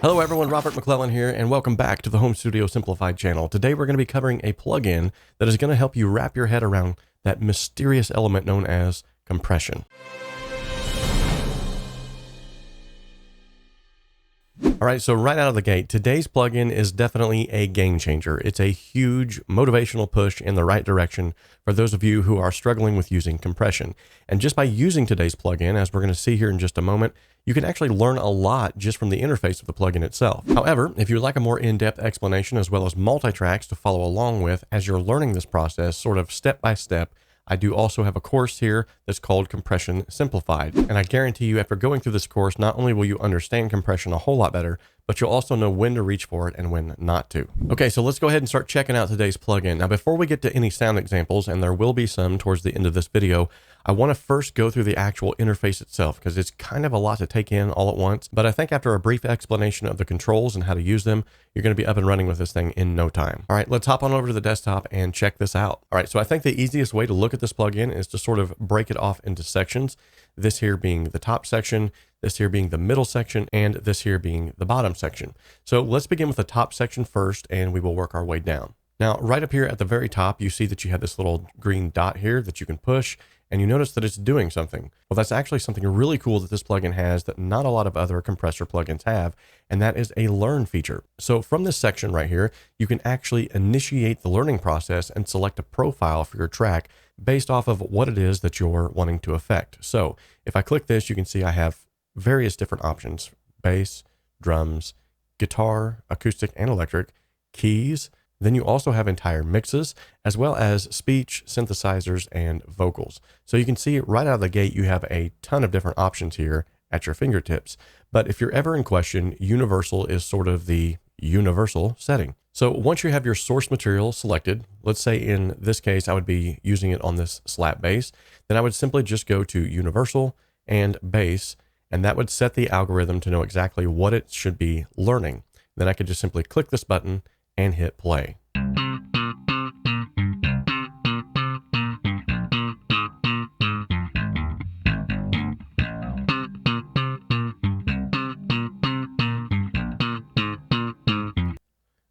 Hello everyone, Robert McClellan here, and welcome back to the Home Studio Simplified channel. Today we're going to be covering a plugin that is going to help you wrap your head around that mysterious element known as compression. All right, so right out of the gate, today's plugin is definitely a game changer. It's a huge motivational push in the right direction for those of you who are struggling with using compression. And just by using today's plugin, as we're going to see here in just a moment, you can actually learn a lot just from the interface of the plugin itself. However, if you'd like a more in-depth explanation as well as multi-tracks to follow along with as you're learning this process, sort of step by step, I do also have a course here that's called Compression Simplified. And I guarantee you, after going through this course, not only will you understand compression a whole lot better, but you'll also know when to reach for it and when not to. Okay, so let's go ahead and start checking out today's plugin. Now, before we get to any sound examples, and there will be some towards the end of this video, I want to first go through the actual interface itself because it's kind of a lot to take in all at once. But I think after a brief explanation of the controls and how to use them, you're going to be up and running with this thing in no time. All right, let's hop on over to the desktop and check this out. All right, so I think the easiest way to look at this plugin is to sort of break it off into sections. This here being the top section, this here being the middle section, and this here being the bottom section. So let's begin with the top section first, and we will work our way down. Now, right up here at the very top, you see that you have this little green dot here that you can push, and you notice that it's doing something. Well, that's actually something really cool that this plugin has that not a lot of other compressor plugins have, and that is a learn feature. So from this section right here, you can actually initiate the learning process and select a profile for your track based off of what it is that you're wanting to affect. So if I click this, you can see I have various different options: bass, drums, guitar, acoustic and electric, keys. Then you also have entire mixes, as well as speech, synthesizers, and vocals. So you can see right out of the gate, you have a ton of different options here at your fingertips. But if you're ever in question, universal is sort of the universal setting. So once you have your source material selected, let's say in this case, I would be using it on this slap bass, then I would simply just go to universal and bass, and that would set the algorithm to know exactly what it should be learning. Then I could just simply click this button and hit play.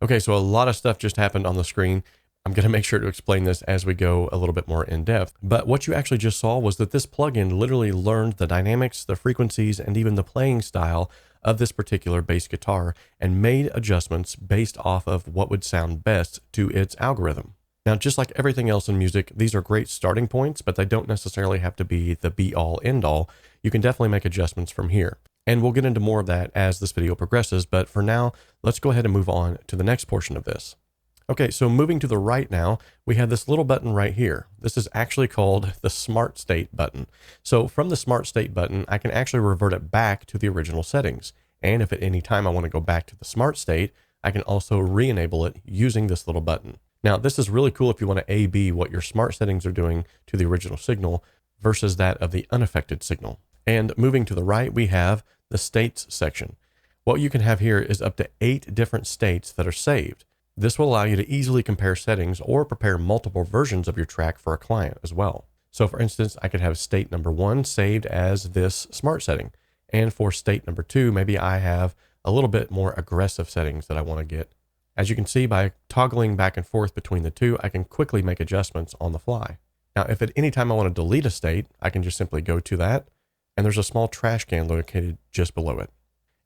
Okay, so a lot of stuff just happened on the screen. I'm going to make sure to explain this as we go a little bit more in depth. But what you actually just saw was that this plugin literally learned the dynamics, the frequencies, and even the playing style of this particular bass guitar and made adjustments based off of what would sound best to its algorithm. Now, just like everything else in music, these are great starting points, but they don't necessarily have to be the be-all, end-all. You can definitely make adjustments from here. And we'll get into more of that as this video progresses, but for now, let's go ahead and move on to the next portion of this. Okay, so moving to the right now, we have this little button right here. This is actually called the Smart State button. So from the Smart State button, I can actually revert it back to the original settings. And if at any time I want to go back to the Smart State, I can also re-enable it using this little button. Now, this is really cool if you want to A/B what your smart settings are doing to the original signal versus that of the unaffected signal. And moving to the right, we have the States section. What you can have here is up to 8 different states that are saved. This will allow you to easily compare settings or prepare multiple versions of your track for a client as well. So for instance, I could have state number 1 saved as this smart setting. And for state number 2, maybe I have a little bit more aggressive settings that I want to get. As you can see, by toggling back and forth between the two, I can quickly make adjustments on the fly. Now, if at any time I want to delete a state, I can just simply go to that, and there's a small trash can located just below it.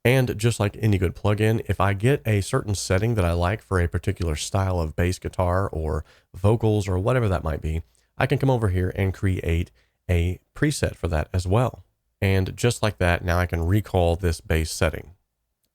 And just like any good plugin, if I get a certain setting that I like for a particular style of bass guitar or vocals or whatever that might be, I can come over here and create a preset for that as well. And just like that, now I can recall this bass setting.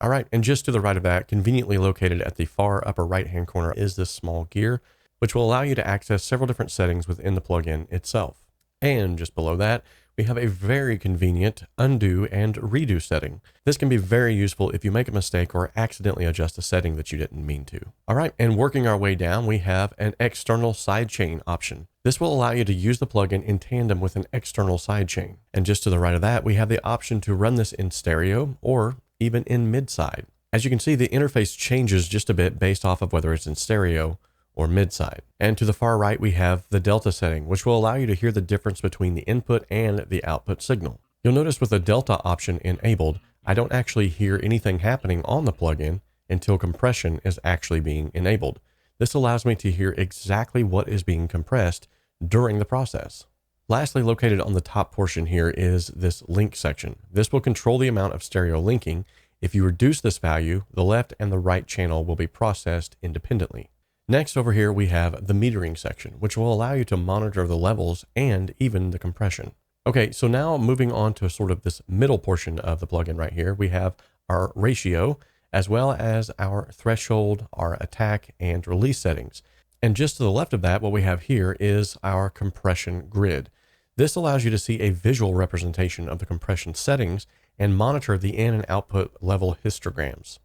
All right, and just to the right of that, conveniently located at the far upper right-hand corner is this small gear, which will allow you to access several different settings within the plugin itself. And just below that, we have a very convenient undo and redo setting. This can be very useful if you make a mistake or accidentally adjust a setting that you didn't mean to. All right, and working our way down, we have an external sidechain option. This will allow you to use the plugin in tandem with an external sidechain. And just to the right of that, we have the option to run this in stereo or even in mid-side. As you can see, the interface changes just a bit based off of whether it's in stereo or mid-side. And to the far right, we have the delta setting, which will allow you to hear the difference between the input and the output signal. You'll notice with the delta option enabled, I don't actually hear anything happening on the plugin until compression is actually being enabled. This allows me to hear exactly what is being compressed during the process. Lastly, located on the top portion here is this link section. This will control the amount of stereo linking. If you reduce this value, the left and the right channel will be processed independently. Next over here, we have the metering section, which will allow you to monitor the levels and even the compression. Okay, so now moving on to sort of this middle portion of the plugin right here, we have our ratio, as well as our threshold, our attack and release settings. And just to the left of that, what we have here is our compression grid. This allows you to see a visual representation of the compression settings and monitor the in and output level histograms.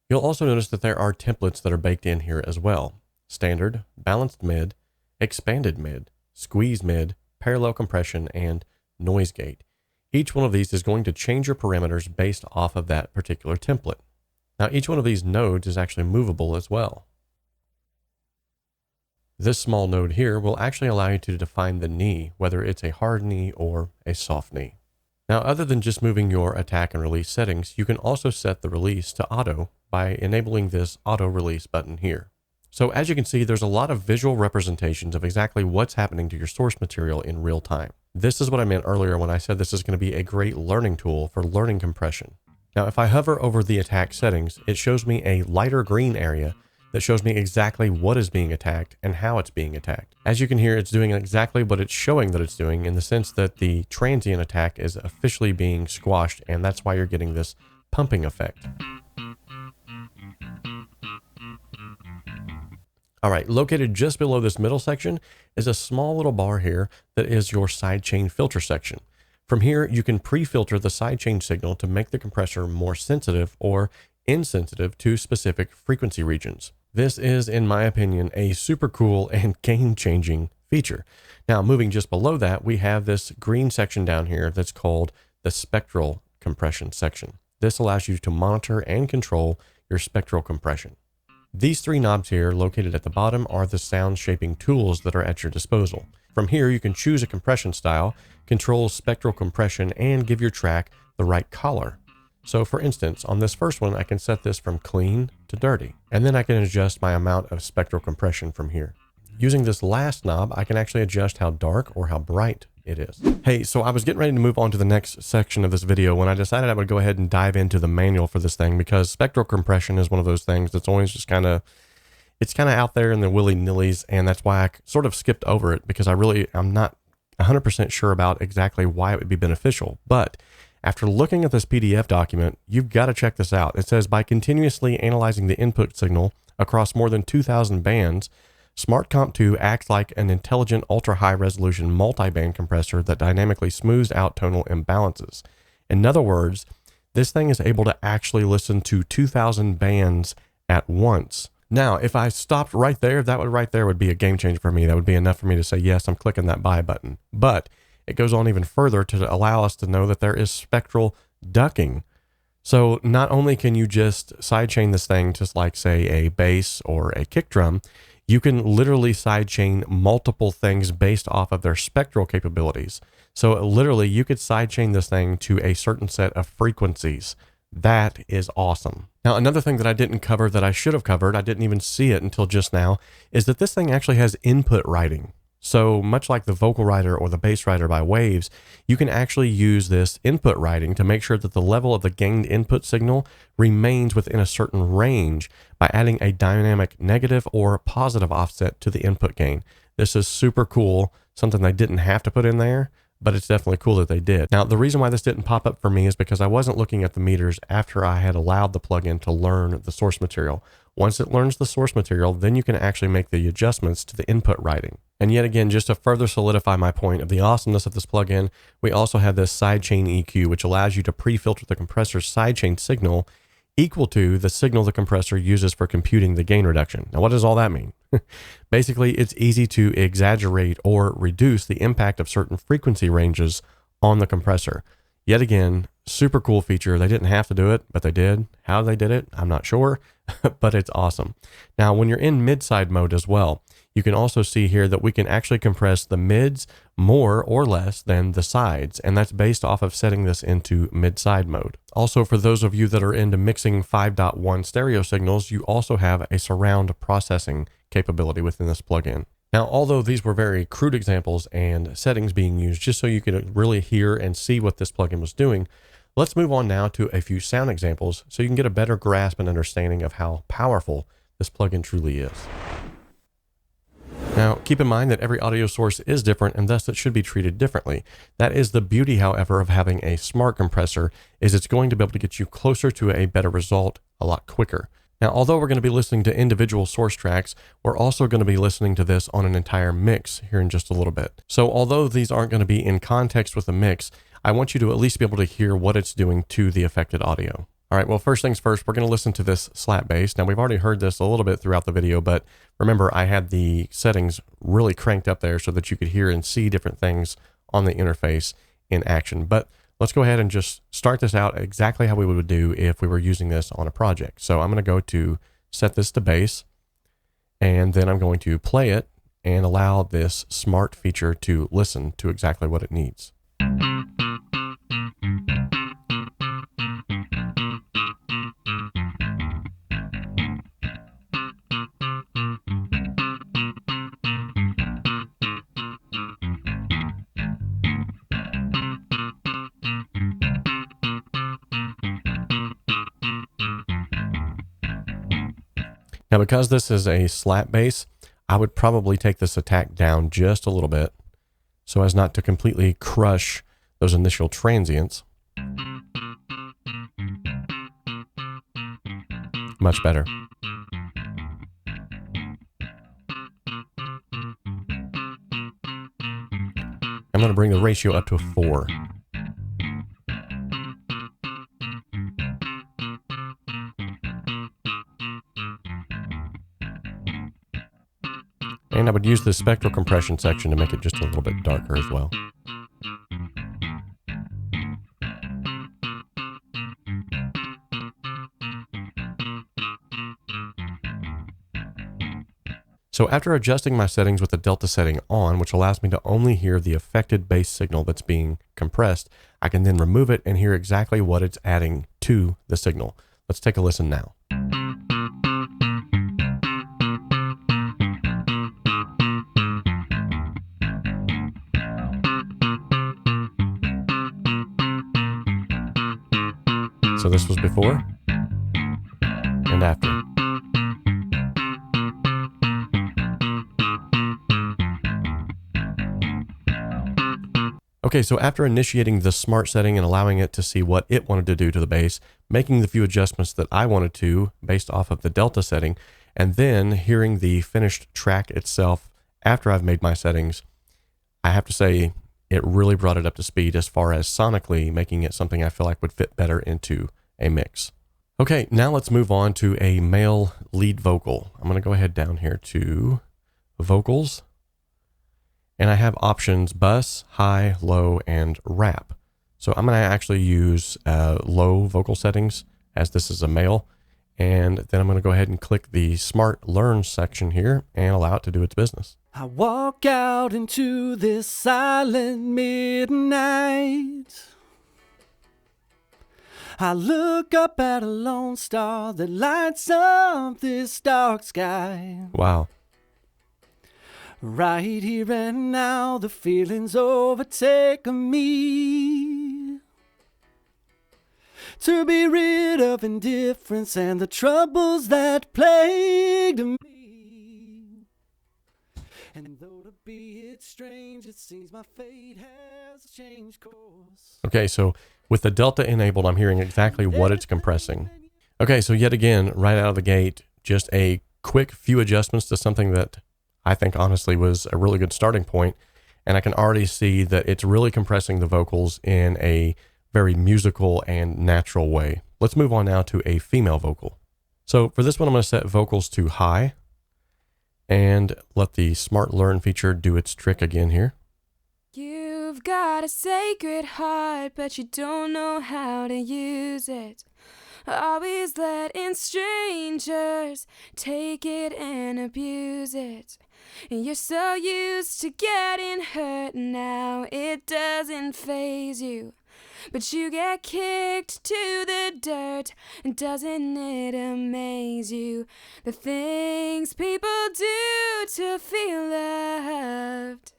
You'll also notice that there are templates that are baked in here as well. Standard, balanced mid, expanded mid, squeeze mid, parallel compression, and noise gate. Each one of these is going to change your parameters based off of that particular template. Now, each one of these nodes is actually movable as well. This small node here will actually allow you to define the knee, whether it's a hard knee or a soft knee. Now, other than just moving your attack and release settings, you can also set the release to auto by enabling this auto release button here. So as you can see, there's a lot of visual representations of exactly what's happening to your source material in real time. This is what I meant earlier when I said this is going to be a great learning tool for learning compression. Now, if I hover over the attack settings, it shows me a lighter green area that shows me exactly what is being attacked and how it's being attacked. As you can hear, it's doing exactly what it's showing that it's doing, in the sense that the transient attack is officially being squashed, and that's why you're getting this pumping effect. All right, located just below this middle section is a small little bar here that is your sidechain filter section. From here, you can pre-filter the sidechain signal to make the compressor more sensitive or insensitive to specific frequency regions. This is, in my opinion, a super cool and game-changing feature. Now, moving just below that, we have this green section down here that's called the spectral compression section. This allows you to monitor and control your spectral compression. These three knobs here, located at the bottom, are the sound shaping tools that are at your disposal. From here, you can choose a compression style, control spectral compression, and give your track the right color. So for instance, on this first one, I can set this from clean to dirty, and then I can adjust my amount of spectral compression from here. Using this last knob, I can actually adjust how dark or how bright it is. Hey, so I was getting ready to move on to the next section of this video when I decided I would go ahead and dive into the manual for this thing, because spectral compression is one of those things that's always just it's kind of out there in the willy-nillys, and that's why I sort of skipped over it, because I'm not 100% sure about exactly why it would be beneficial. But after looking at this PDF document, you've got to check this out. It says, by continuously analyzing the input signal across more than 2,000 bands, SmartComp 2 acts like an intelligent ultra-high resolution multi-band compressor that dynamically smooths out tonal imbalances. In other words, this thing is able to actually listen to 2,000 bands at once. Now, if I stopped right there, that right there would be a game changer for me. That would be enough for me to say, yes, I'm clicking that buy button. But it goes on even further to allow us to know that there is spectral ducking. So not only can you just sidechain this thing just like, say, a bass or a kick drum, you can literally sidechain multiple things based off of their spectral capabilities. So literally, you could sidechain this thing to a certain set of frequencies. That is awesome. Now, another thing that I didn't cover that I should have covered, I didn't even see it until just now, is that this thing actually has input writing. So much like the vocal writer or the bass writer by Waves, you can actually use this input writing to make sure that the level of the gained input signal remains within a certain range by adding a dynamic negative or positive offset to the input gain. This is super cool, something they didn't have to put in there, but it's definitely cool that they did. Now, the reason why this didn't pop up for me is because I wasn't looking at the meters after I had allowed the plugin to learn the source material. Once it learns the source material, then you can actually make the adjustments to the input writing. And yet again, just to further solidify my point of the awesomeness of this plugin, we also have this sidechain EQ, which allows you to pre-filter the compressor's sidechain signal equal to the signal the compressor uses for computing the gain reduction. Now, what does all that mean? Basically, it's easy to exaggerate or reduce the impact of certain frequency ranges on the compressor. Yet again, super cool feature. They didn't have to do it, but they did. How they did it, I'm not sure, but it's awesome. Now, when you're in mid-side mode as well, you can also see here that we can actually compress the mids more or less than the sides, and that's based off of setting this into mid-side mode. Also, for those of you that are into mixing 5.1 stereo signals, you also have a surround processing capability within this plugin. Now, although these were very crude examples and settings being used just so you could really hear and see what this plugin was doing, let's move on now to a few sound examples so you can get a better grasp and understanding of how powerful this plugin truly is. Now, keep in mind that every audio source is different and thus it should be treated differently. That is the beauty, however, of having a smart compressor, is it's going to be able to get you closer to a better result a lot quicker. Now, although we're going to be listening to individual source tracks, we're also going to be listening to this on an entire mix here in just a little bit. So although these aren't going to be in context with the mix, I want you to at least be able to hear what it's doing to the affected audio. All right, well, first things first, we're going to listen to this slap bass. Now, we've already heard this a little bit throughout the video, but remember, I had the settings really cranked up there so that you could hear and see different things on the interface in action. But let's go ahead and just start this out exactly how we would do if we were using this on a project. So I'm going to go to set this to bass, and then I'm going to play it and allow this smart feature to listen to exactly what it needs. Now, because this is a slap bass, I would probably take this attack down just a little bit so as not to completely crush those initial transients. Much better. I'm going to bring the ratio up to a 4. And I would use the spectral compression section to make it just a little bit darker as well. So after adjusting my settings with the delta setting on, which allows me to only hear the affected bass signal that's being compressed, I can then remove it and hear exactly what it's adding to the signal. Let's take a listen now. So this was before and after. Okay, so after initiating the smart setting and allowing it to see what it wanted to do to the bass, making the few adjustments that I wanted to based off of the delta setting, and then hearing the finished track itself after I've made my settings, I have to say it really brought it up to speed as far as sonically making it something I feel like would fit better into a mix. Okay, now let's move on to a male lead vocal. I'm going to go ahead down here to vocals, and I have options bus, high, low, and rap. So I'm going to actually use low vocal settings as this is a male, and then I'm going to go ahead and click the smart learn section here and allow it to do its business. I walk out into this silent midnight. I look up at a lone star that lights up this dark sky. Wow. Right here and now, the feelings overtake me. To be rid of indifference and the troubles that plagued me. And though to be it's strange, it seems my fate has changed course. Okay, so with the delta enabled, I'm hearing exactly what it's compressing. Okay, so yet again, right out of the gate, just a quick few adjustments to something that I think honestly was a really good starting point. And I can already see that it's really compressing the vocals in a very musical and natural way. Let's move on now to a female vocal. So for this one, I'm going to set vocals to high and let the smart learn feature do its trick again here. You've got a sacred heart, but you don't know how to use it. always letting strangers take it and abuse it. You're so used to getting hurt now, it doesn't faze you. But you get kicked to the dirt, and doesn't it amaze you? The things people do to feel loved.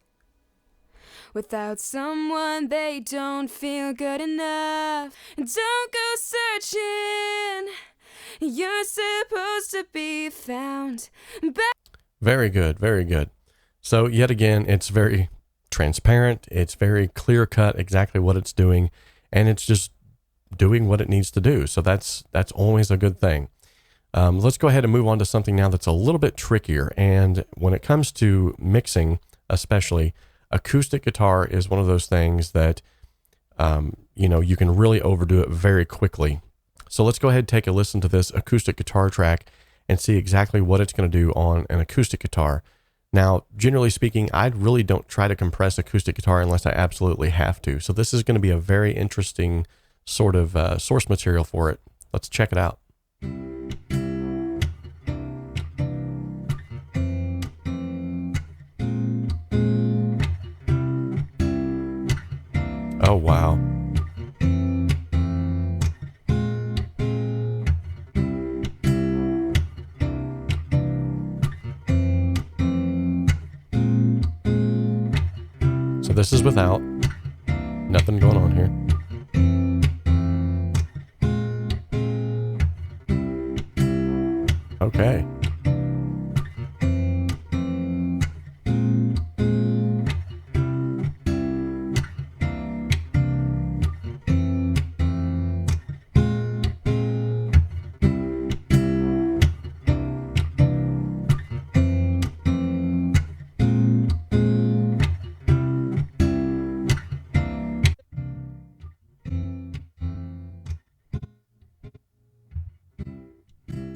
Without someone they don't feel good enough. Don't go searching, you're supposed to be found. Very good, very good. So yet again, it's very transparent, it's very clear cut exactly what it's doing, and it's just doing what it needs to do. So that's always a good thing. Let's go ahead and move on to something now that's a little bit trickier. And when it comes to mixing, especially, acoustic guitar is one of those things that, you know, you can really overdo it very quickly. So let's go ahead and take a listen to this acoustic guitar track and see exactly what it's going to do on an acoustic guitar. Now, generally speaking, I really don't try to compress acoustic guitar unless I absolutely have to. So this is going to be a very interesting sort of source material for it. Let's check it out. Oh, wow. So this is without, nothing going on here. Okay.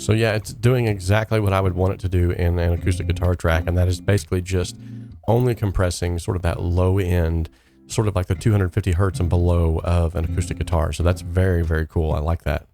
So yeah, it's doing exactly what I would want it to do in an acoustic guitar track, and that is basically just only compressing sort of that low end, sort of like the 250 hertz and below of an acoustic guitar. So that's very, very cool. I like that.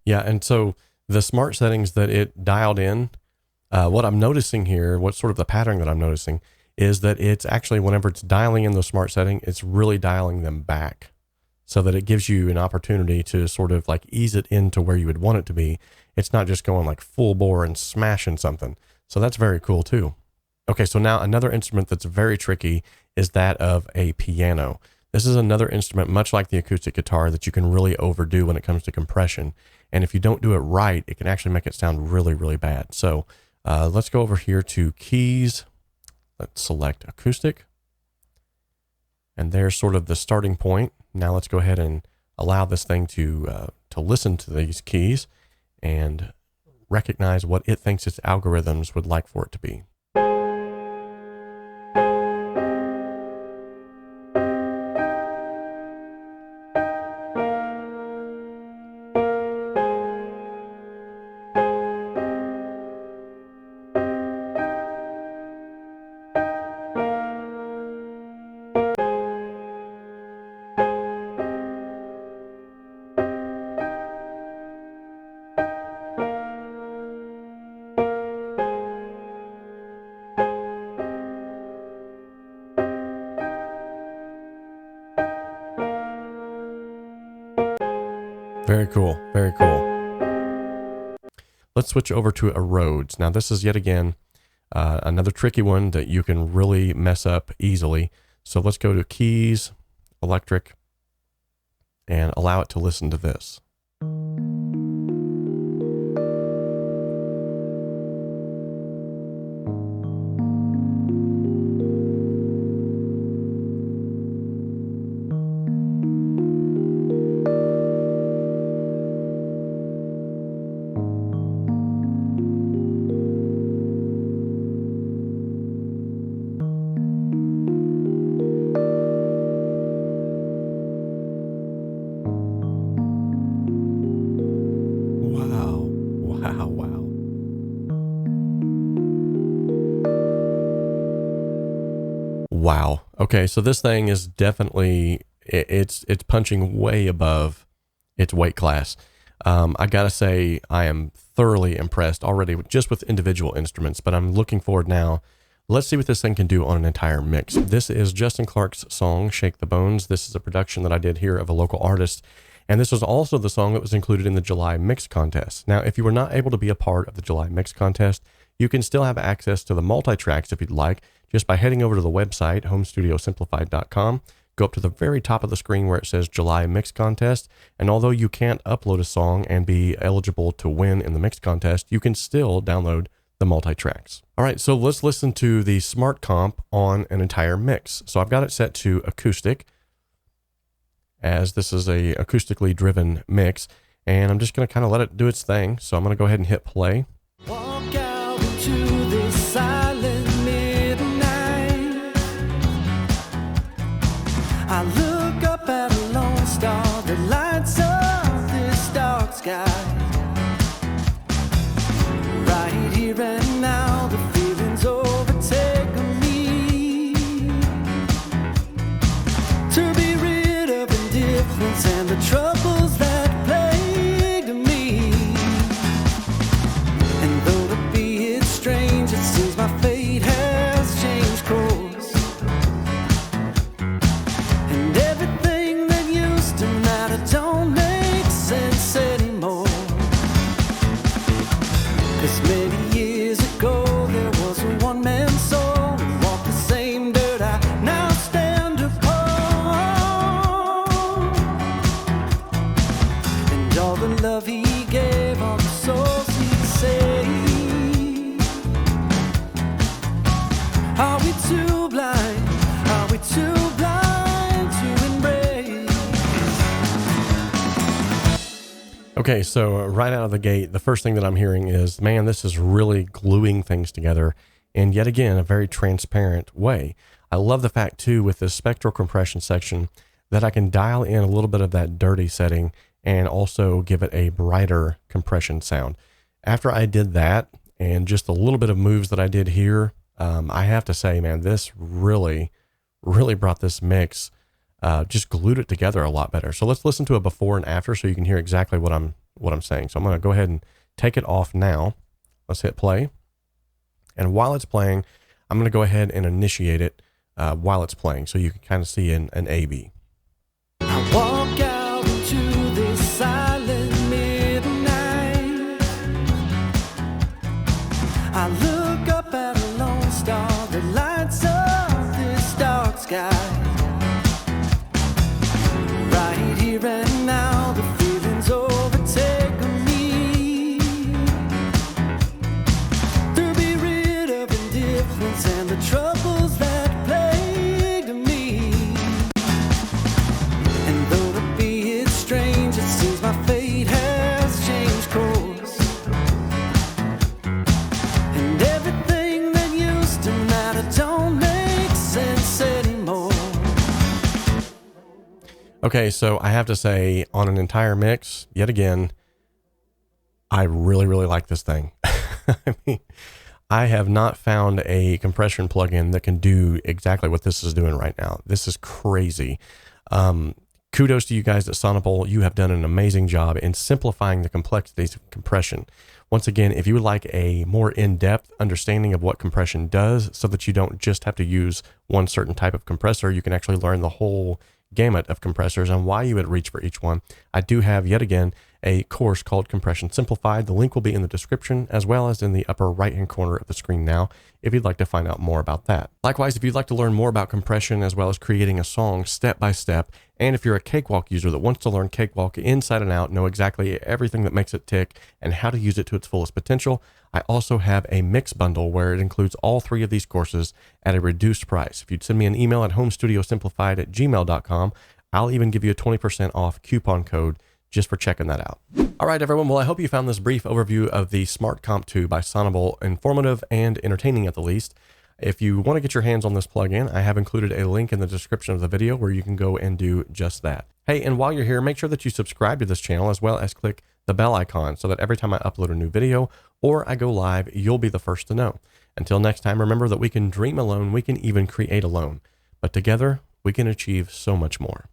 Yeah, and so the smart settings that it dialed in, what I'm noticing here, what sort of the pattern that I'm noticing is that it's actually, whenever it's dialing in the smart setting, it's really dialing them back so that it gives you an opportunity to sort of like ease it into where you would want it to be. It's not just going like full bore and smashing something. So that's very cool too. Okay, so now another instrument that's very tricky is that of a piano. This is another instrument, much like the acoustic guitar, that you can really overdo when it comes to compression. And if you don't do it right, it can actually make it sound really, really bad. So let's go over here to keys. Let's select acoustic. And there's sort of the starting point. Now let's go ahead and allow this thing to listen to these keys and recognize what it thinks its algorithms would like for it to be. Very cool. Very cool. Let's switch over to a Rhodes. Now this is yet again another tricky one that you can really mess up easily. So let's go to keys, electric, and allow it to listen to this. Okay, so this thing is definitely, it's punching way above its weight class. I gotta say, I am thoroughly impressed already just with individual instruments, but I'm looking forward now. Let's see what this thing can do on an entire mix. This is Justin Clark's song, Shake the Bones. This is a production that I did here of a local artist. And this was also the song that was included in the July Mix Contest. Now, if you were not able to be a part of the July Mix Contest, you can still have access to the multi-tracks if you'd like, just by heading over to the website, homestudiosimplified.com. Go up to the very top of the screen where it says July Mix Contest. And although you can't upload a song and be eligible to win in the Mix Contest, you can still download the multi-tracks. All right, so let's listen to the Smart Comp on an entire mix. So I've got it set to acoustic, as this is a acoustically driven mix, and I'm just going to kind of let it do its thing. So I'm going to go ahead and hit play. Walk out into this silent midnight. I look up at a lone star that lights up this dark sky. Right here and now, the feeling's overtaken me. To be rid of indifference and the troubles that plague me. And though to be it's strange, it seems my fate has changed course. And everything that used to matter don't make sense anymore. 'Cause many years ago there was a one-man soul who walked the same dirt I now stand upon. And all the love he gave, all the souls he saved. Are we too blind? Are we too blind to embrace? Okay, so right out of the gate, the first thing that I'm hearing is, man, this is really gluing things together in yet again a very transparent way. I love the fact too with this spectral compression section that I can dial in a little bit of that dirty setting and also give it a brighter compression sound. After I did that and just a little bit of moves that I did here, I have to say, man, this really brought this mix, just glued it together a lot better. So let's listen to a before and after so you can hear exactly what I'm saying. So I'm going to go ahead and take it off now. Let's hit play. And while it's playing, I'm going to go ahead and initiate it while it's playing so you can kind of see an A-B. I walk out into this silent midnight. I look up at a lone star that lights up this dark sky. Right here and now, the feeling's overtaken me. To be rid of indifference and the troubles that plague me. And though to be it's strange, it seems my fate has changed course. And everything that used to matter don't make sense anymore. Okay, so I have to say, on an entire mix, yet again, I really like this thing. I mean, I have not found a compression plugin that can do exactly what this is doing right now. This is crazy. Kudos to you guys at Sonible. You have done an amazing job in simplifying the complexities of compression. Once again, if you would like a more in-depth understanding of what compression does so that you don't just have to use one certain type of compressor, you can actually learn the whole gamut of compressors and why you would reach for each one. I do have, yet again, a course called Compression Simplified. The link will be in the description as well as in the upper right-hand corner of the screen now if you'd like to find out more about that. Likewise, if you'd like to learn more about compression as well as creating a song step by step, and if you're a Cakewalk user that wants to learn Cakewalk inside and out, know exactly everything that makes it tick and how to use it to its fullest potential, I also have a mix bundle where it includes all three of these courses at a reduced price. If you'd send me an email at homestudiosimplified@gmail.com, I'll even give you a 20% off coupon code just for checking that out. All right, everyone. Well, I hope you found this brief overview of the Smart Comp 2 by Sonible informative and entertaining at the least. If you want to get your hands on this plugin, I have included a link in the description of the video where you can go and do just that. Hey, and while you're here, make sure that you subscribe to this channel as well as click the bell icon so that every time I upload a new video or I go live, you'll be the first to know. Until next time, remember that we can dream alone, we can even create alone. but together we can achieve so much more.